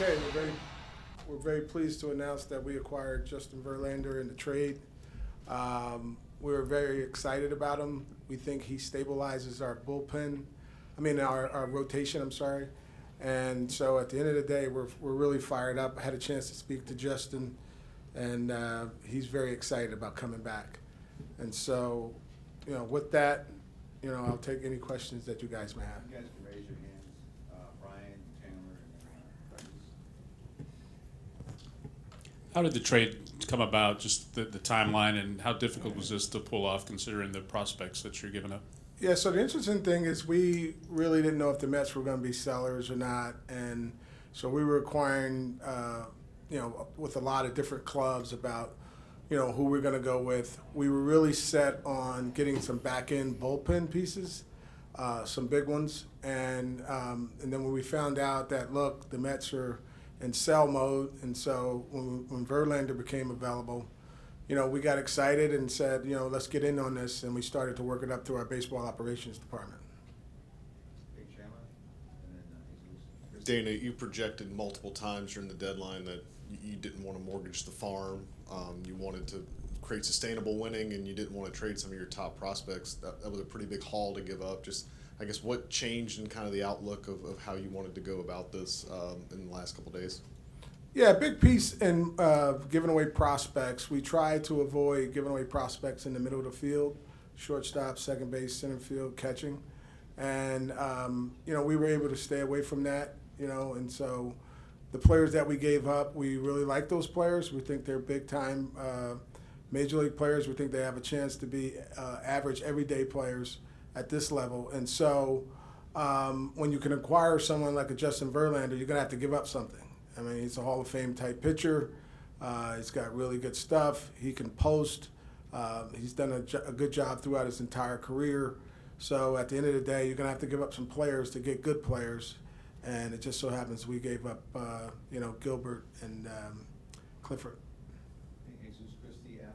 Okay, we're very pleased to announce that we acquired Justin Verlander in the trade. We're very excited about him. We think he stabilizes our bullpen, our rotation, I'm sorry. And so at the end of the day, we're really fired up. I had a chance to speak to Justin, and he's very excited about coming back. And so, with that, I'll take any questions that you guys may have. You guys can raise your hands. Brian, Chandler, and Curtis. How did the trade come about, just the timeline, and how difficult was this to pull off considering the prospects that you're giving up? Yeah, so the interesting thing is we really didn't know if the Mets were going to be sellers or not. And so we were acquiring, with a lot of different clubs about, who we're going to go with. We were really set on getting some back-end bullpen pieces, some big ones. And then when we found out that, look, the Mets are in sell mode, and so when Verlander became available, we got excited and said, let's get in on this, and we started to work it up through our baseball operations department. Big Chandler, and then Jesus. Dana, you projected multiple times during the deadline that you didn't want to mortgage the farm. You wanted to create sustainable winning, and you didn't want to trade some of your top prospects. That was a pretty big haul to give up. Just, I guess, what changed in kind of the outlook of how you wanted to go about this in the last couple of days? Yeah, a big piece in giving away prospects. We try to avoid giving away prospects in the middle of the field, shortstop, second base, center field, catching. And, we were able to stay away from that, and so the players that we gave up, we really like those players. We think they're big-time major league players. We think they have a chance to be average, everyday players at this level. And so when you can acquire someone like a Justin Verlander, you're going to have to give up something. I mean, he's a Hall of Fame type pitcher. He's got really good stuff. He can post. He's done a good job throughout his entire career. So at the end of the day, you're going to have to give up some players to get good players. And it just so happens we gave up, Gilbert and Clifford. Jesus, Christie, Adam.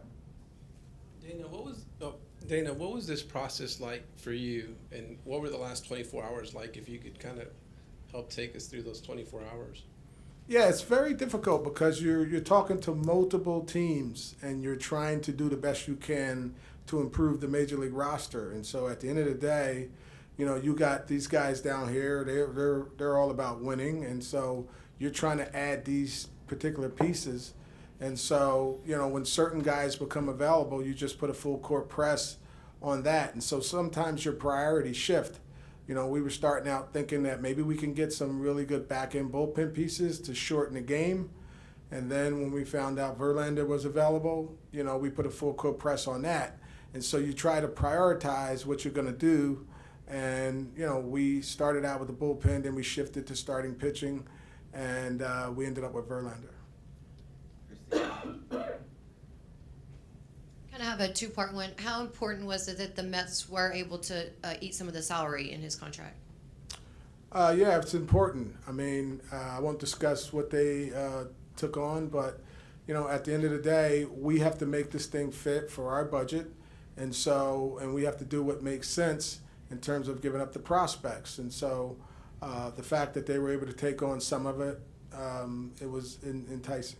Dana, what was this process like for you, and what were the last 24 hours like? If you could kind of help take us through those 24 hours. Yeah, it's very difficult because you're talking to multiple teams and you're trying to do the best you can to improve the major league roster. And so at the end of the day, you got these guys down here. They're all about winning, and so you're trying to add these particular pieces. And so when certain guys become available, you just put a full court press on that. And so sometimes your priorities shift. We were starting out thinking that maybe we can get some really good back-end bullpen pieces to shorten the game. And then when we found out Verlander was available, we put a full court press on that. And so you try to prioritize what you're going to do. And, we started out with the bullpen, then we shifted to starting pitching, and we ended up with Verlander. Kind of have a two-part one. How important was it that the Mets were able to eat some of the salary in his contract? Yeah, it's important. I won't discuss what they took on, but, at the end of the day, we have to make this thing fit for our budget, and we have to do what makes sense in terms of giving up the prospects. And so the fact that they were able to take on some of it, it was enticing.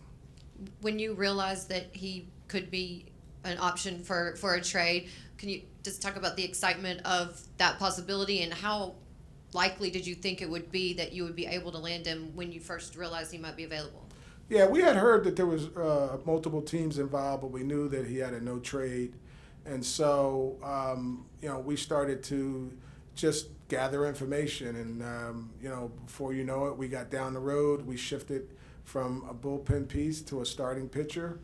When you realized that he could be an option for a trade, can you just talk about the excitement of that possibility, and how likely did you think it would be that you would be able to land him when you first realized he might be available? Yeah, we had heard that there was multiple teams involved, but we knew that he had a no trade. And so, we started to just gather information. And, before you know it, we got down the road. We shifted from a bullpen piece to a starting pitcher,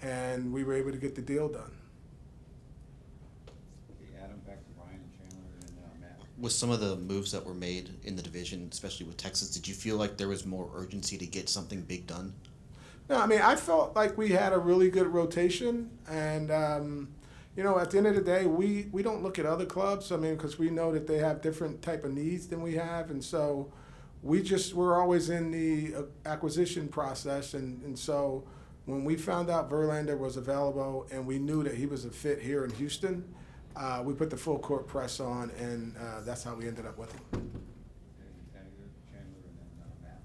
and we were able to get the deal done. Okay, Adam, back to Brian and Chandler and Matt. With some of the moves that were made in the division, especially with Texas, did you feel like there was more urgency to get something big done? No, I felt like we had a really good rotation, and at the end of the day, we don't look at other clubs. Because we know that they have different type of needs than we have, and so we're always in the acquisition process, and so when we found out Verlander was available and we knew that he was a fit here in Houston, we put the full court press on, and that's how we ended up with him. Chandler, and then Matt.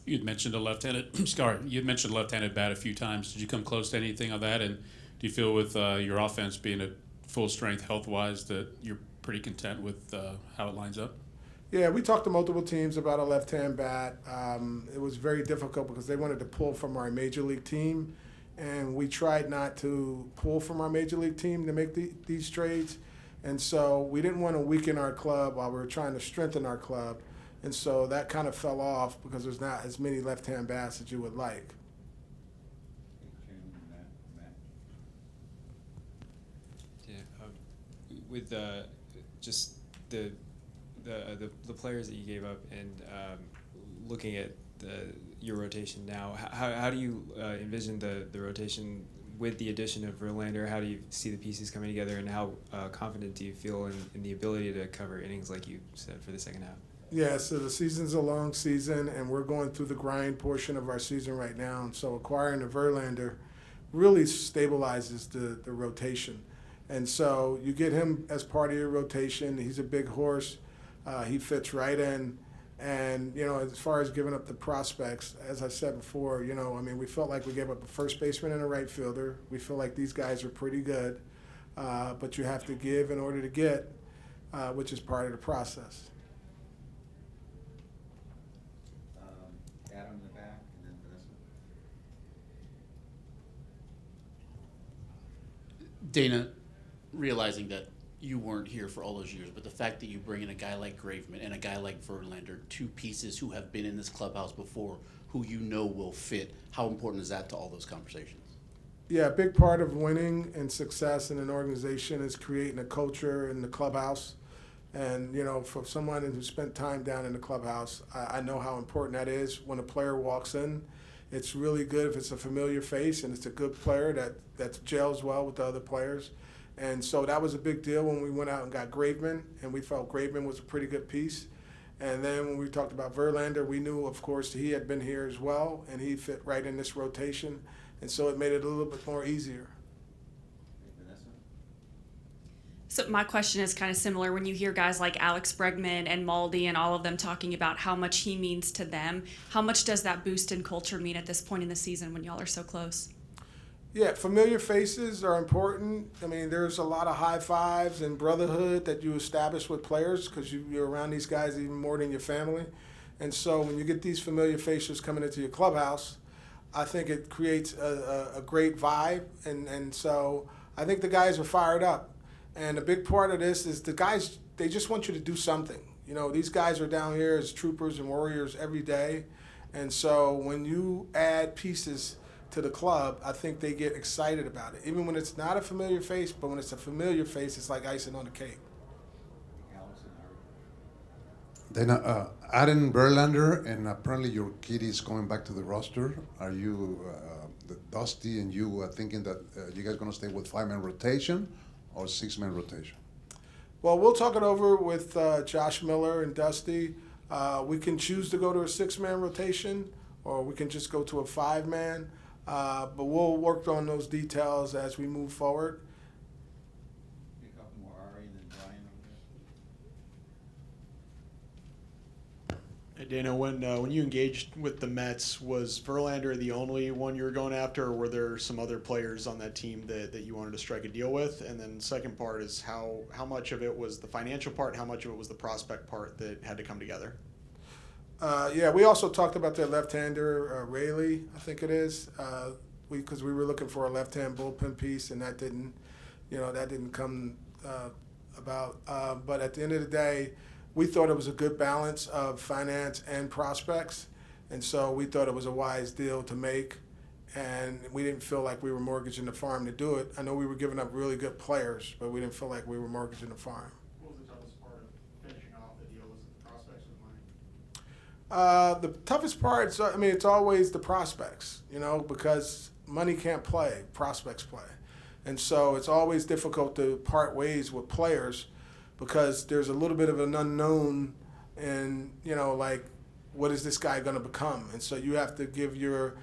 You'd mentioned a left-handed Scar. You'd mentioned left-handed bat a few times. Did you come close to anything on that? And do you feel with your offense being at full strength health-wise that you're pretty content with how it lines up? Yeah, we talked to multiple teams about a left-hand bat. It was very difficult because they wanted to pull from our major league team, and we tried not to pull from our major league team to make these trades. And so we didn't want to weaken our club while we were trying to strengthen our club. And so that kind of fell off because there's not as many left-hand bats as you would like. Yeah, with just the players that you gave up and looking at your rotation now, how do you envision the rotation with the addition of Verlander? How do you see the pieces coming together, and how confident do you feel in the ability to cover innings like you said for the second half? Yeah, so the season's a long season, and we're going through the grind portion of our season right now. And so acquiring a Verlander really stabilizes the rotation. And so you get him as part of your rotation. He's a big horse. He fits right in. And, you know, as far as giving up the prospects, as I said before, you know, I mean, we felt like we gave up a first baseman and a right fielder. We feel like these guys are pretty good. But you have to give in order to get, which is part of the process. Adam in the back, and then Vanessa. Dana, realizing that you weren't here for all those years, but the fact that you bring in a guy like Graveman and a guy like Verlander, two pieces who have been in this clubhouse before, who you know will fit, how important is that to all those conversations? Yeah, a big part of winning and success in an organization is creating a culture in the clubhouse. And, you know, for someone who spent time down in the clubhouse, I know how important that is. When a player walks in, it's really good if it's a familiar face and it's a good player that gels well with the other players. And so that was a big deal when we went out and got Graveman, and we felt Graveman was a pretty good piece. And then when we talked about Verlander, we knew, of course, he had been here as well, and he fit right in this rotation. And so it made it a little bit more easier. So my question is kind of similar. When you hear guys like Alex Bregman and Maldi and all of them talking about how much he means to them, how much does that boost in culture mean at this point in the season when y'all are so close? Yeah, familiar faces are important. I mean, there's a lot of high fives and brotherhood that you establish with players because you're around these guys even more than your family. And so when you get these familiar faces coming into your clubhouse, I think it creates a great vibe. And so I think the guys are fired up. And a big part of this is the guys, they just want you to do something. You know, these guys are down here as troopers and warriors every day. And so when you add pieces to the club, I think they get excited about it. Even when it's not a familiar face, but when it's a familiar face, it's like icing on the cake. Alex and Harvey. Then adding Verlander, and apparently your kid is going back to the roster. Are you, Dusty and you, thinking that you guys going to stay with 5-man rotation or 6-man rotation? Well, we'll talk it over with Josh Miller and Dusty. We can choose to go to a 6-man rotation, or we can just go to a 5-man. But we'll work on those details as we move forward. Pick up more Ari and then Brian over there. Hey Dana, when you engaged with the Mets, was Verlander the only one you were going after, or were there some other players on that team that you wanted to strike a deal with? And then second part is how much of it was the financial part, how much of it was the prospect part that had to come together? Yeah, we also talked about their left-hander, Rayleigh, I think it is, because we were looking for a left-hand bullpen piece, and that didn't come about. But at the end of the day, we thought it was a good balance of finance and prospects, and so we thought it was a wise deal to make, and we didn't feel like we were mortgaging the farm to do it. I know we were giving up really good players, but we didn't feel like we were mortgaging the farm. What was the toughest part of finishing off the deal? Was it the prospects or the money? The toughest part, it's always the prospects, because money can't play, prospects play. And so it's always difficult to part ways with players because there's a little bit of an unknown and, what is this guy going to become? And so you have to give your,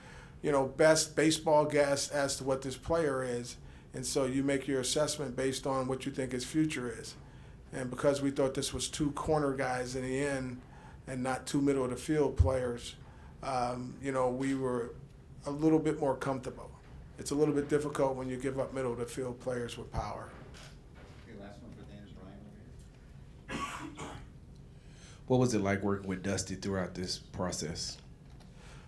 best baseball guess as to what this player is. And so you make your assessment based on what you think his future is. And because we thought this was two corner guys in the end, and not two middle of the field players, we were a little bit more comfortable. It's a little bit difficult when you give up middle of the field players with power. Okay, last one for Dan is Brian over here. What was it like working with Dusty throughout this process?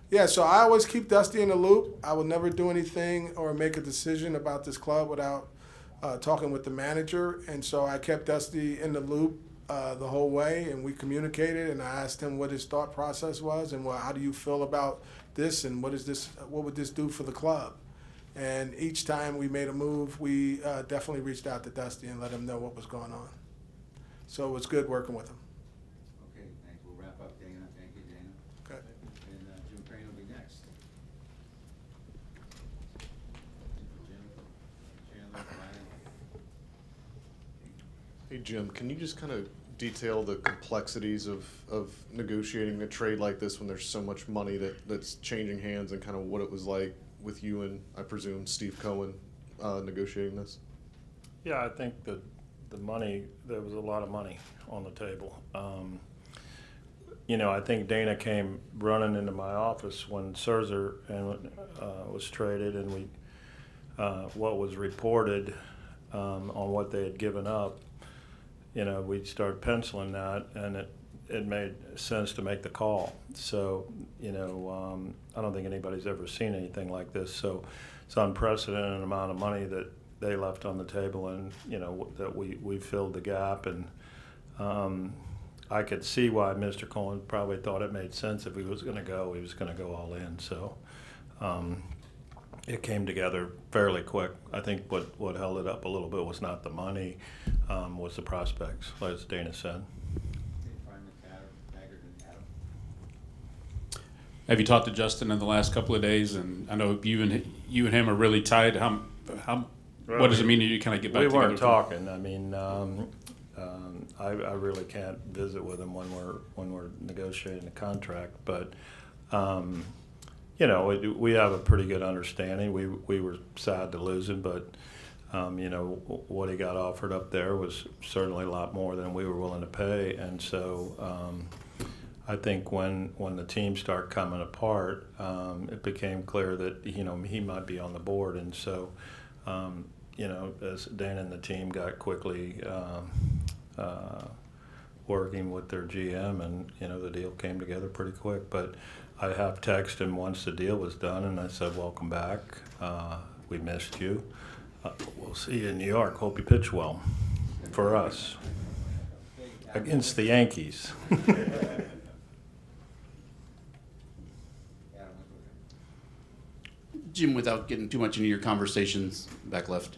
Yeah, so I always keep Dusty in the loop. I will never do anything or make a decision about this club without talking with the manager. And so I kept Dusty in the loop the whole way, and we communicated, and I asked him what his thought process was and how do you feel about this, and what would this do for the club? And each time we made a move, we definitely reached out to Dusty and let him know what was going on. So it was good working with him. Okay, thanks. We'll wrap up Dana. Thank you, Dana. Okay. And Jim Crane will be next. Jim, Chandler, Brian. Hey Jim, can you just kind of detail the complexities of negotiating a trade like this when there's so much money that's changing hands, and kind of what it was like with you and, I presume, Steve Cohen negotiating this? Yeah, I think that the money, there was a lot of money on the table. I think Dana came running into my office when Scherzer was traded, and what was reported on what they had given up, we started penciling that, and it made sense to make the call. So, I don't think anybody's ever seen anything like this. So it's unprecedented amount of money that they left on the table, and, that we filled the gap. And I could see why Mr. Cohen probably thought it made sense. If he was going to go, he was going to go all in. So it came together fairly quick. I think what held it up a little bit was not the money, was the prospects, as Dana said. Have you talked to Justin in the last couple of days? And I know you and him are really tight. What does it mean that you kind of get back together? We weren't talking. I mean, I really can't visit with him when we're negotiating the contract, but we have a pretty good understanding. We were sad to lose him, but what he got offered up there was certainly a lot more than we were willing to pay, and so I think when the teams start coming apart, it became clear that he might be on the board, and so as Dan and the team got quickly working with their GM, and the deal came together pretty quick. But I have texted him once the deal was done, and I said, "Welcome back. We missed you. We'll see you in New York. Hope you pitch well for us against the Yankees." Jim, without getting too much into your conversations back left,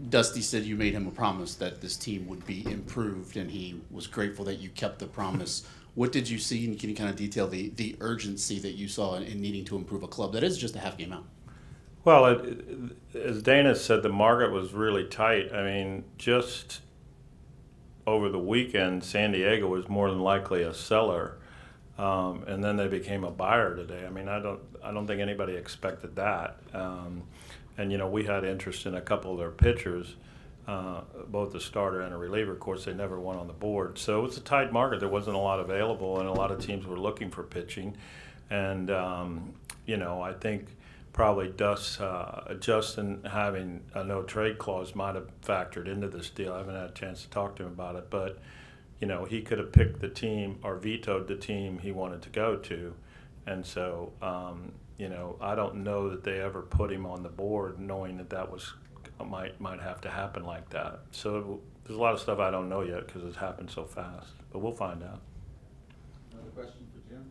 Dusty said you made him a promise that this team would be improved, and he was grateful that you kept the promise. What did you see, and can you kind of detail the urgency that you saw in needing to improve a club that is just a half game out? Well, as Dana said, the market was really tight. I mean, just over the weekend, San Diego was more than likely a seller, and then they became a buyer today. I mean, I don't think anybody expected that. And we had interest in a couple of their pitchers, both a starter and a reliever. Of course, they never won on the board, so it was a tight market. There wasn't a lot available, and a lot of teams were looking for pitching. And I think probably Justin having a no trade clause might have factored into this deal. I haven't had a chance to talk to him about it, but he could have picked the team or vetoed the team he wanted to go to, and so I don't know that they ever put him on the board knowing that was might have to happen like that. So there's a lot of stuff I don't know yet because it's happened so fast, but we'll find out. Another question for Jim?